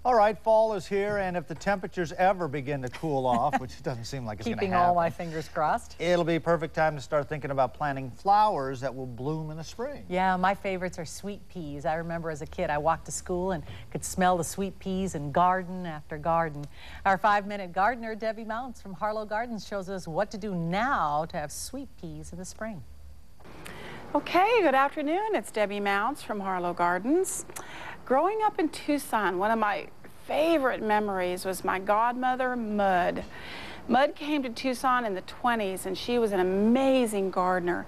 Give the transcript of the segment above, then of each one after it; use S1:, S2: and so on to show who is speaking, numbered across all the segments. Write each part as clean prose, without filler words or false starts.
S1: All right, fall is here, and if the temperatures ever begin to cool off, which doesn't seem like it's going to happen.
S2: Keeping all my fingers crossed.
S1: It'll be a perfect time to start thinking about planting flowers that will bloom in the spring.
S2: Yeah, my favorites are sweet peas. I remember as a kid, I walked to school and could smell the sweet peas in garden after garden. Our 5-minute gardener, Debbie Mounts from Harlow Gardens, shows us what to do now to have sweet peas in the spring.
S3: Okay, good afternoon. It's Debbie Mounts from Harlow Gardens. Growing up in Tucson, one of my favorite memories was my godmother, Mud. Mud came to Tucson in the 20s, and she was an amazing gardener.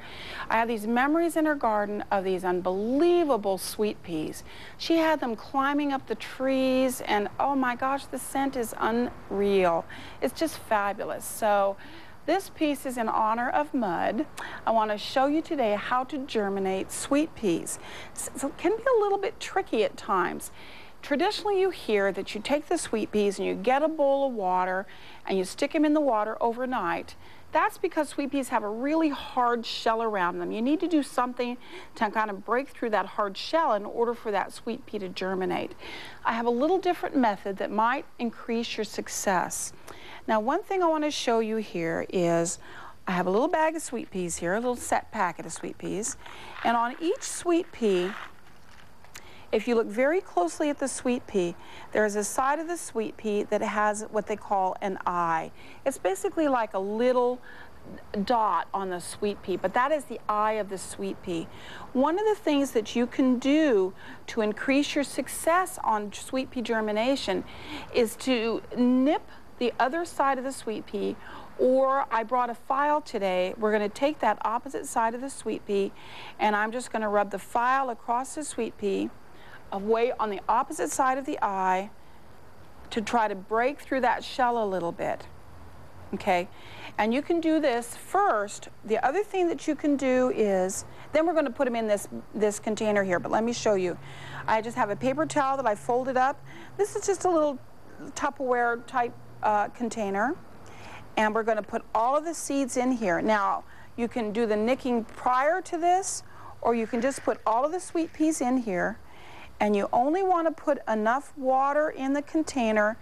S3: I have these memories in her garden of these unbelievable sweet peas. She had them climbing up the trees, and oh my gosh, the scent is unreal. It's just fabulous. So this piece is in honor of Mud. I want to show you today how to germinate sweet peas. So it can be a little bit tricky at times. Traditionally, you hear that you take the sweet peas and you get a bowl of water and you stick them in the water overnight. That's because sweet peas have a really hard shell around them. You need to do something to kind of break through that hard shell in order for that sweet pea to germinate. I have a little different method that might increase your success. Now, one thing I want to show you here is I have a little bag of sweet peas here, a little set packet of sweet peas, and on each sweet pea, if you look very closely at the sweet pea, there is a side of the sweet pea that has what they call an eye. It's basically like a little dot on the sweet pea, but that is the eye of the sweet pea. One of the things that you can do to increase your success on sweet pea germination is to nip the other side of the sweet pea, or I brought a file today. We're going to take that opposite side of the sweet pea, and I'm just going to rub the file across the sweet pea away on the opposite side of the eye to try to break through that shell a little bit. Okay, and you can do this first. The other thing that you can do is, then we're going to put them in this container here, but let me show you. I just have a paper towel that I folded up. This is just a little Tupperware type container, and we're going to put all of the seeds in here. Now, you can do the nicking prior to this, or you can just put all of the sweet peas in here, and you only want to put enough water in the container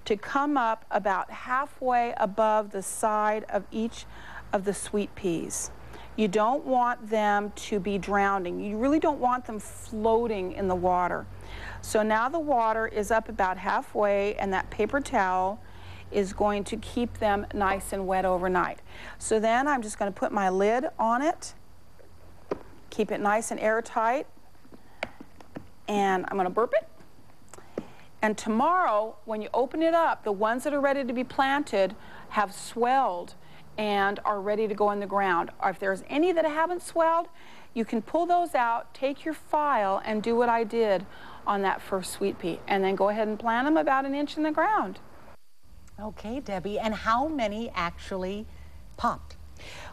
S3: to come up about halfway above the side of each of the sweet peas. You don't want them to be drowning. You really don't want them floating in the water. So now the water is up about halfway, and that paper towel is going to keep them nice and wet overnight. So then I'm just going to put my lid on it, keep it nice and airtight, and I'm going to burp it. And tomorrow, when you open it up, the ones that are ready to be planted have swelled and are ready to go in the ground. Or if there's any that haven't swelled, you can pull those out, take your file, and do what I did on that first sweet pea, and then go ahead and plant them about 1 inch in the ground.
S2: Okay, Debbie, and how many actually popped?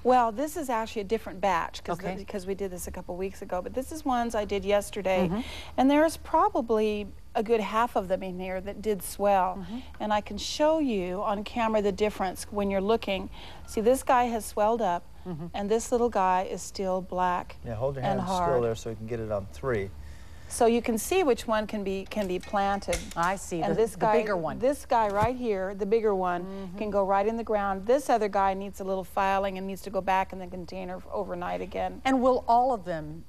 S3: Well, this is actually a different batch because
S2: Okay.
S3: we did this a couple weeks ago, but this is ones I did yesterday, and there's probably a good half of them in here that did swell. And I can show you on camera the difference when you're looking. See, this guy has swelled up, and this little guy is still black.
S1: Yeah, hold your
S3: and
S1: hand
S3: hard.
S1: still there so we can get it on 3.
S3: So you can see which one can be planted.
S2: I see,
S3: And
S2: the bigger one.
S3: This guy right here, the bigger one, can go right in the ground. This other guy needs a little filing and needs to go back in the container overnight again.
S2: And will all of them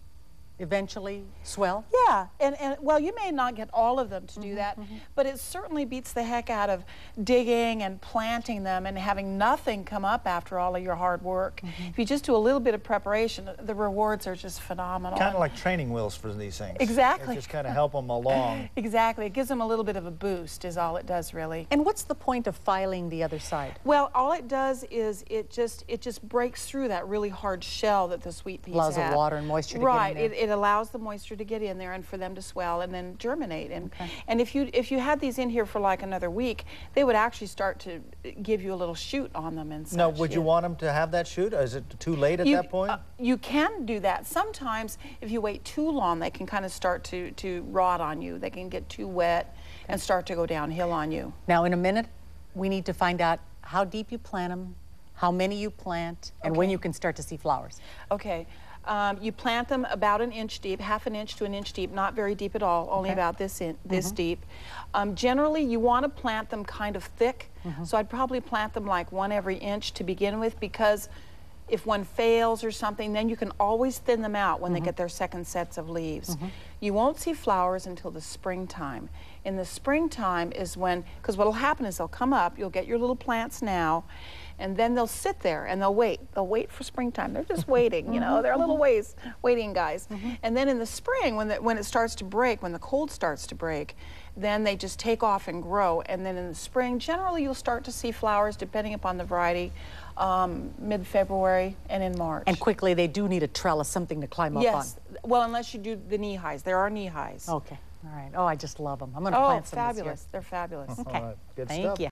S2: eventually swell?
S3: Yeah, and well, you may not get all of them to do that, but it certainly beats the heck out of digging and planting them and having nothing come up after all of your hard work. If you just do a little bit of preparation, the rewards are just phenomenal.
S1: Kind of like training wheels for these things.
S3: Exactly.
S1: It just kind of help them along.
S3: Exactly. It gives them a little bit of a boost is all it does, really.
S2: And what's the point of filing the other side?
S3: Well, all it does is it just breaks through that really hard shell that the sweet peas
S2: Allows
S3: have.
S2: the water and moisture to
S3: Right.
S2: get in there.
S3: It allows the moisture to get in there and for them to swell and then germinate. And if you had these in here for like another week, they would actually start to give you a little shoot on them and such.
S1: Now, would you want them to have that shoot? Or is it too late at that point?
S3: You can do that. Sometimes, if you wait too long, they can kind of start to rot on you. They can get too wet and start to go downhill on you.
S2: Now, in a minute, we need to find out how deep you plant them, how many you plant, and when you can start to see flowers.
S3: Okay. You plant them about an inch deep, half an inch to an inch deep, not very deep at all, only about this deep. Generally, you want to plant them kind of thick, so I'd probably plant them like one every inch to begin with, because if one fails or something, then you can always thin them out when they get their second sets of leaves. You won't see flowers until the springtime. In the springtime is when, because what will happen is they'll come up, you'll get your little plants now, and then they'll sit there and they'll wait. They'll wait for springtime. They're just waiting, you know, they're little waiting guys. And then in the spring, when it starts to break, when the cold starts to break, then they just take off and grow. And then in the spring, generally you'll start to see flowers, depending upon the variety, mid-February and in March.
S2: And quickly, they do need a trellis, something to climb up on.
S3: Yes, well, unless you do the knee-highs. There are knee-highs.
S2: Okay, all right. Oh, I just love them. I'm going to plant some this year.
S3: Fabulous. They're fabulous.
S2: Okay,
S1: All right, good
S2: thank
S1: stuff.
S2: you.